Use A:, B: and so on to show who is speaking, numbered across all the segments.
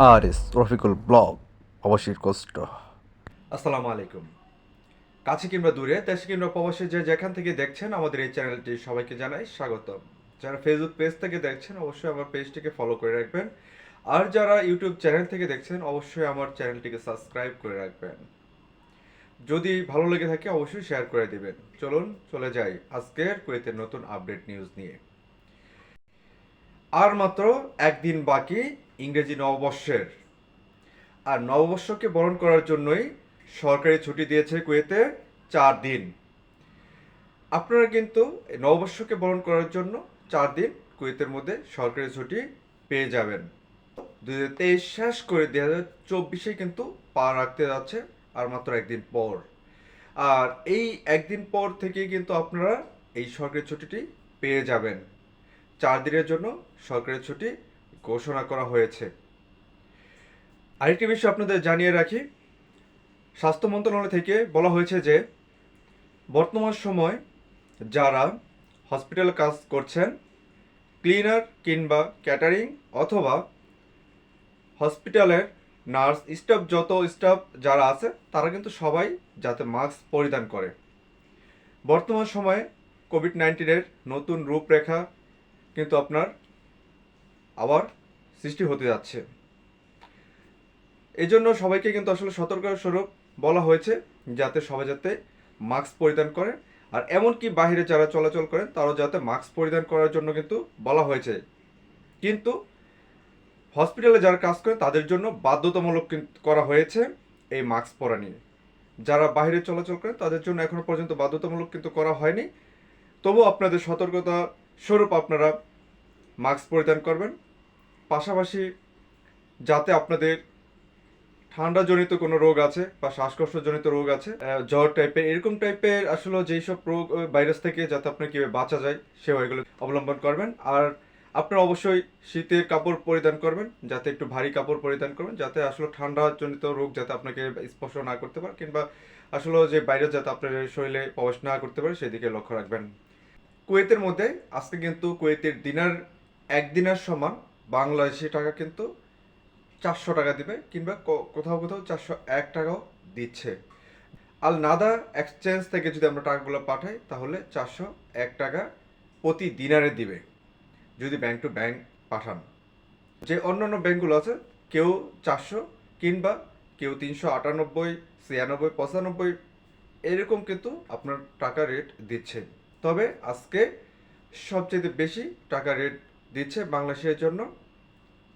A: আর S Rafiqul blog অবশ্যই কষ্ট।
B: আসসালামু আলাইকুম। কাছে কিংবা দূরে, দেশে কিংবা প্রবাসে যে যেখান থেকে দেখছেন আমাদের এই চ্যানেলটি সবাইকে জানাই স্বাগতম। যারা ফেসবুক পেজ থেকে দেখছেন অবশ্যই আমার পেজটিকে ফলো করে রাখবেন। আর যারা ইউটিউব চ্যানেল থেকে দেখছেন অবশ্যই আমার চ্যানেলটিকে সাবস্ক্রাইব করে রাখবেন। যদি ভালো লেগে থাকে অবশ্যই শেয়ার করে দিবেন। চলুন চলে যাই আজকের কুয়েতের নতুন আপডেট নিউজ নিয়ে। আর মাত্র একদিন বাকি ইংরেজি নববর্ষের। আর নববর্ষকে বরণ করার জন্যই সরকারি ছুটি দিয়েছে কুয়েতে 4 দিন। আপনারা কিন্তু নববর্ষকে বরণ করার জন্য 4 দিন কুয়েতের মধ্যে সরকারি ছুটি পেয়ে যাবেন। 2023 শেষ করে 2024 কিন্তু পা রাখতে যাচ্ছে আর মাত্র একদিন পর। আর এই একদিন পর থেকেই কিন্তু আপনারা এই সরকারি ছুটিটি পেয়ে যাবেন। 4 দিনের জন্য সরকারি ছুটি ঘোষণা করা হয়েছে। আরেকটি বিষয় আপনাদের জানিয়ে রাখি, স্বাস্থ্য মন্ত্রণালয় থেকে বলা হয়েছে যে বর্তমান সময় যারা হসপিটালে কাজ করছেন, ক্লিনার কিংবা ক্যাটারিং অথবা হসপিটালের নার্স স্টাফ, যত স্টাফ যারা আছে তারা কিন্তু সবাই যাতে মাস্ক পরিধান করে। বর্তমান সময়ে কোভিড-19 নতুন রূপরেখা কিন্তু আপনার আবার সৃষ্টি হতে যাচ্ছে। এই জন্য সবাইকে কিন্তু আসলে সতর্কতার স্বরূপ বলা হয়েছে যাতে সবাই যাতে মাস্ক পরিধান করে। আর এমনকি বাইরে যারা চলাচল করেন তারাও যাতে মাস্ক পরিধান করার জন্য কিন্তু বলা হয়েছে। কিন্তু হসপিটালে যারা কাজ করেন তাদের জন্য বাধ্যতামূলক করা হয়েছে এই মাস্ক পরা নিয়ে। যারা বাইরে চলাচল করেন তাদের জন্য এখনো পর্যন্ত বাধ্যতামূলক কিন্তু করা হয়নি। তবু আপনাদের সতর্কতা স্বরূপ আপনারা মাস্ক পরিধান করবেন। পাশাপাশি যাতে আপনাদের ঠান্ডাজনিত কোনো রোগ আছে বা শ্বাসকষ্টজনিত রোগ আছে, জ্বর টাইপের এরকম টাইপের আসলে যেই সব রোগ ভাইরাস থেকে যাতে আপনার কীভাবে বাঁচা যায় সে এগুলো অবলম্বন করবেন। আর আপনারা অবশ্যই শীতের কাপড় পরিধান করবেন, যাতে একটু ভারী কাপড় পরিধান করবেন যাতে আসলে ঠান্ডাজনিত রোগ যাতে আপনাকে স্পর্শ না করতে পারে কিংবা আসলে যে ভাইরাস যাতে আপনার শরীরে প্রবেশ না করতে পারে সেদিকে লক্ষ্য রাখবেন। কুয়েতের মধ্যে আজকে কিন্তু কুয়েতের দিনার একদিনের সমান বাংলাদেশি টাকা কিন্তু 400 টাকা দিবে কিংবা কোথাও কোথাও 401 টাকাও দিচ্ছে। আল নাদা এক্সচেঞ্জ থেকে যদি আমরা টাকাগুলো পাঠাই তাহলে 401 টাকা প্রতি দিনারে দিবে যদি ব্যাংক টু ব্যাংক পাঠান। যে অন্যান্য ব্যাংকগুলো আছে কেউ 400 কিংবা কেউ 398, 96, 95 এরকম কিন্তু আপনার টাকা রেট দিচ্ছে। তবে আজকে সবচেয়ে বেশি টাকা রেট দিচ্ছে বাংলাদেশের জন্য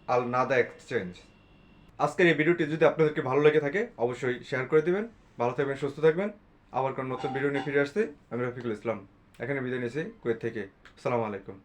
B: আল নাদা এক্সচেঞ্জ। আজকের এই ভিডিওটি যদি আপনাদেরকে ভালো লেগে থাকে অবশ্যই শেয়ার করে দিবেন। ভালো থাকবেন, সুস্থ থাকবেন। আবার কোনো নতুন ভিডিও নিয়ে ফিরে আসতে আমি রফিকুল ইসলাম এখানে বিদায় নিয়েছি কুয়েত থেকে। আসসালামু আলাইকুম।